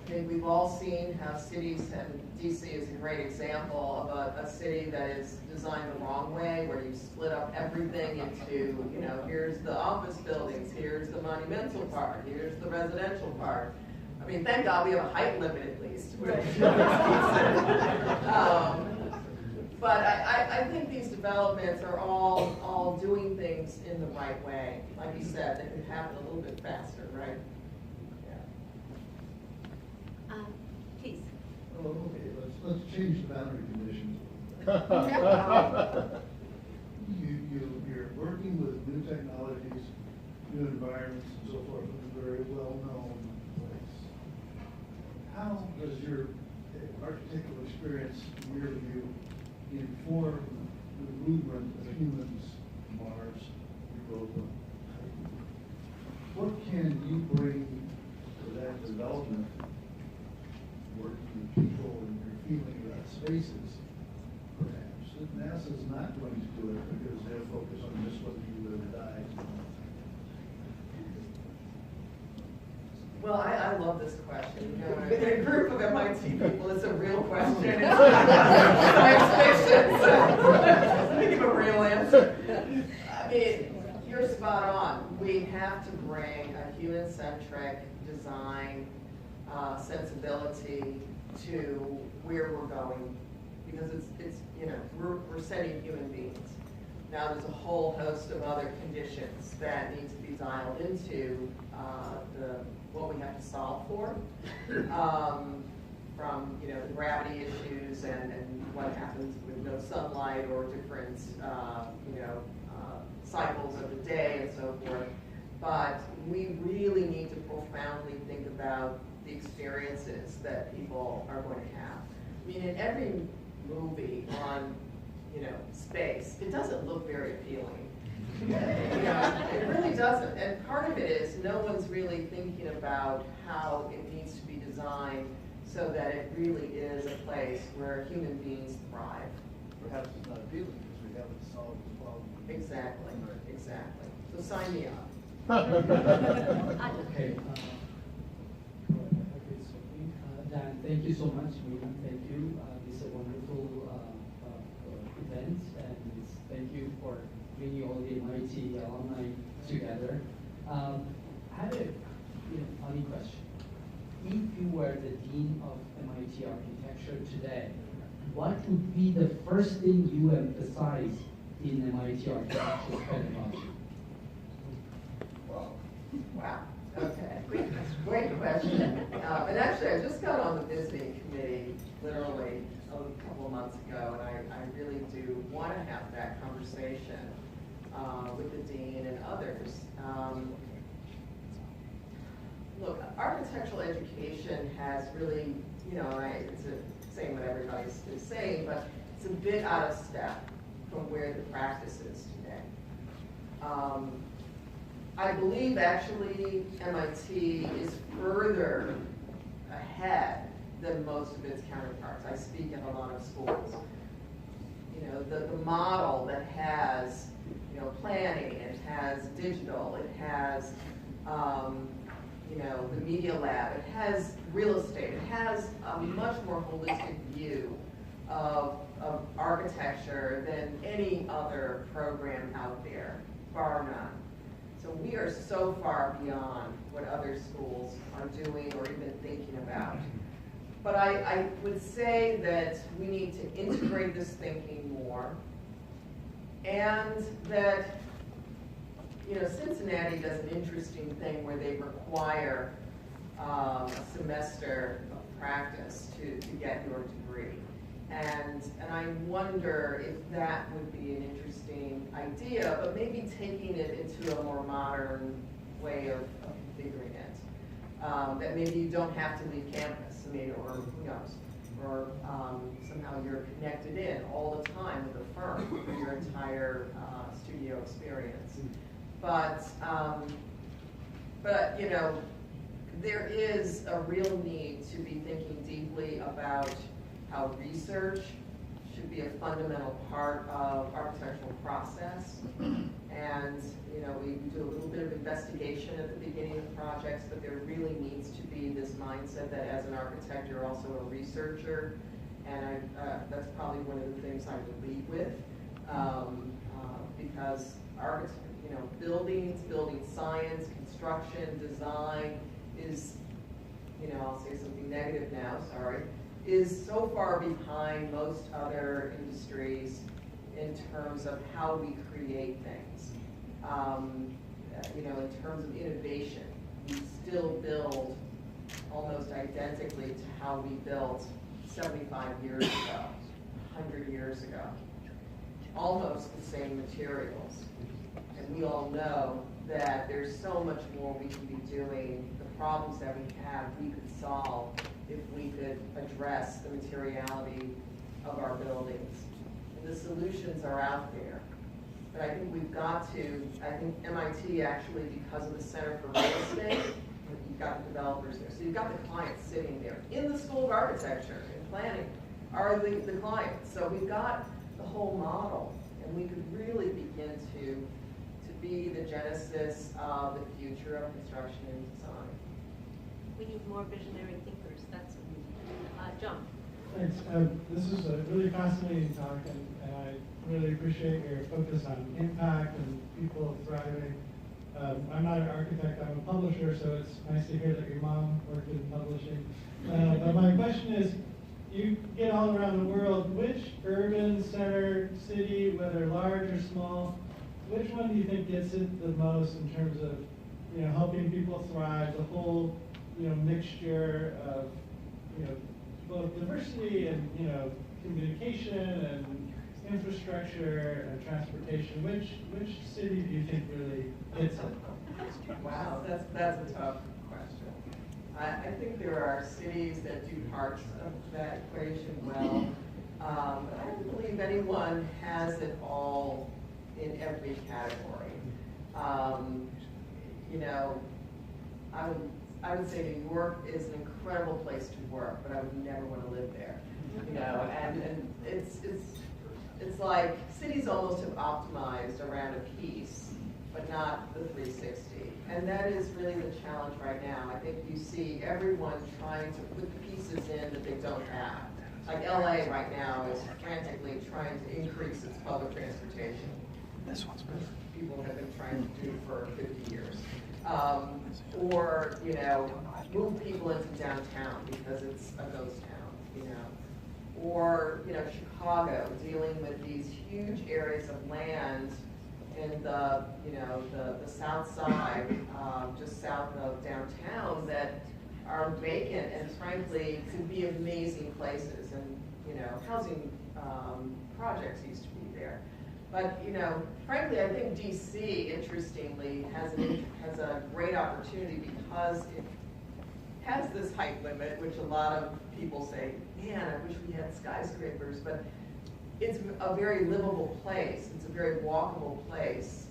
I think we've all seen how cities, and DC is a great example of a city that is designed the wrong way, where you split up everything into, here's the office buildings, here's the monumental part, here's the residential part. I mean, thank God we have a height limit at least. But I think these developments are all doing things in the right way. Like you said, they can happen a little bit faster, right? Please. Oh, okay, let's change the boundary conditions. You're working with new technologies, new environments, and so forth, in a very well-known place. How does your architectural experience, in your view, inform the movement of humans to Mars, Europa? What can you bring to that development, working with people and your feeling about spaces, perhaps, that NASA's not going to do it because they're focused on just whether you live or die? Well, I love this question. In a group of MIT people, it's a real question. It's not science fiction, so let me give a real answer. I mean, you're spot on. We have to bring a human-centric design sensibility to where we're going, because it's we're sending human beings. Now, there's a whole host of other conditions that need to be dialed into what we have to solve for, from the gravity issues and what happens with no sunlight or different cycles of the day and so forth. But we really need to profoundly think about the experiences that people are going to have. I mean, in every movie on space, it doesn't look very appealing. It really doesn't. And part of it is no one's really thinking about how it needs to be designed so that it really is a place where human beings thrive. Perhaps it's not appealing because we haven't solved the problem. Exactly, exactly. So sign me up. Okay. Dan, thank you so much. Miriam, thank you. This is a wonderful event, and thank you for bringing all the MIT alumni together. I had a funny question. If you were the Dean of MIT Architecture today, what would be the first thing you emphasize in MIT Architecture pedagogy? Wow. Okay. Great question. And actually, I just got on the visiting committee literally a couple of months ago, and I really do want to have that conversation with the dean and others. Look, architectural education has really, it's saying what everybody is saying, but it's a bit out of step from where the practice is today. I believe actually MIT is further ahead than most of its counterparts. I speak at a lot of schools. The model that has planning, it has digital, it has the media lab, it has real estate, it has a much more holistic view of architecture than any other program out there, bar none. So we are so far beyond what other schools are doing or even thinking about. But I would say that we need to integrate this thinking more, and that Cincinnati does an interesting thing where they require a semester of practice to get your degree. And I wonder if that would be an interesting idea, but maybe taking it into a more modern way of configuring it. That maybe you don't have to leave campus, I mean, or who knows, or somehow you're connected in all the time with the firm for your entire studio experience. But you know, there is a real need to be thinking deeply about how research should be a fundamental part of architectural process. And, you know, we do a little bit of investigation at the beginning of projects, but there really needs to be this mindset that as an architect, you're also a researcher. And that's probably one of the things I would lead with, because you know, building science, construction, design is, you know, I'll say something negative now, sorry, is so far behind most other industries in terms of how we create things. You know, in terms of innovation, we still build almost identically to how we built 75 years ago, 100 years ago. Almost the same materials. And we all know that there's so much more we can be doing. The problems that we have, we could solve if we could address the materiality of our buildings. And the solutions are out there. But I think we've got to, I think MIT actually, because of the Center for Real Estate, you've got the developers there. So you've got the clients sitting there. In the School of Architecture and Planning are the clients. So we've got the whole model. And we could really begin to be the genesis of the future of construction and design. We need more visionary thinkers. That's John. Thanks. This is a really fascinating talk, and I really appreciate your focus on impact and people thriving. I'm not an architect, I'm a publisher, so it's nice to hear that your mom worked in publishing. But my question is, you get all around the world, which urban center, city, whether large or small, which one do you think gets it the most in terms of, you know, helping people thrive, the whole, you know, mixture of, you know, both diversity and, you know, communication and infrastructure and transportation? Which city do you think really hits it? Wow, that's a tough question. I think there are cities that do parts of that equation well, but I don't believe anyone has it all in every category. You know, I would say New York is an incredible place to work, but I would never want to live there. You know, and it's like cities almost have optimized around a piece, but not the 360. And that is really the challenge right now. I think you see everyone trying to put the pieces in that they don't have. Like LA right now is frantically trying to increase its public transportation. This one's better. People have been trying to do for 50 years. Or, you know, move people into downtown because it's a ghost town, you know. Or, you know, Chicago dealing with these huge areas of land in the, you know, the south side, just south of downtown that are vacant and frankly could be amazing places. And, you know, housing projects used to be there. But, you know, frankly, I think DC, interestingly, has a great opportunity because it has this height limit, which a lot of people say, man, I wish we had skyscrapers, but it's a very livable place. It's a very walkable place.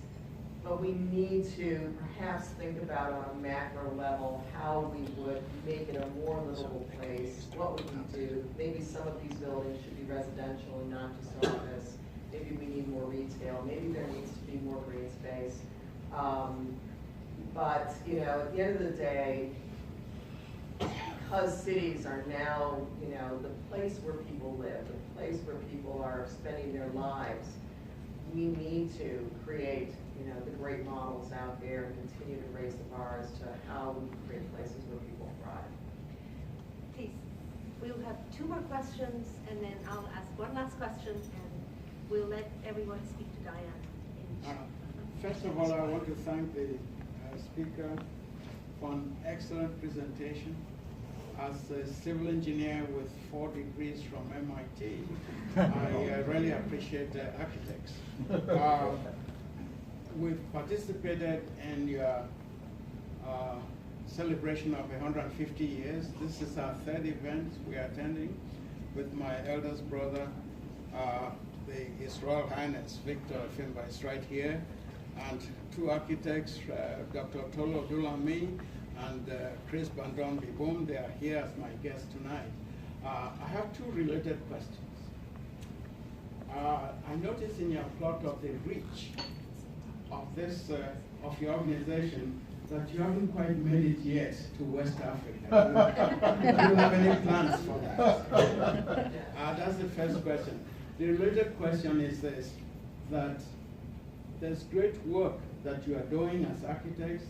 But we need to perhaps think about on a macro level how we would make it a more livable place. What would we do? Maybe some of these buildings should be residential and not just office. Maybe we need more retail. Maybe there needs to be more green space. But, you know, at the end of the day, because cities are now, you know, the place where people live, the place where people are spending their lives, we need to create, you know, the great models out there and continue to raise the bar as to how we create places where people thrive. Please, we'll have 2 more questions, and then I'll ask one last question, and we'll let everyone speak to Diane. First of all, I want to thank the speaker for an excellent presentation. as a civil engineer with 4 degrees from MIT, I really appreciate the architects. We've participated in your celebration of 150 years. This is our 3rd event we are attending with my eldest brother, His Royal Highness Victor Fimba is right here, and 2 architects, Dr. Tolo Dulami and Chris Bandon Biboum. They are here as my guests tonight. I have 2 related questions. I noticed in your plot of the reach of this of your organization that you haven't quite made it yet to West Africa. Do you have any plans for that? That's the first question. The related question is this, that there's great work that you are doing as architects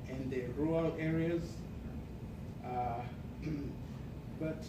in the rural areas, but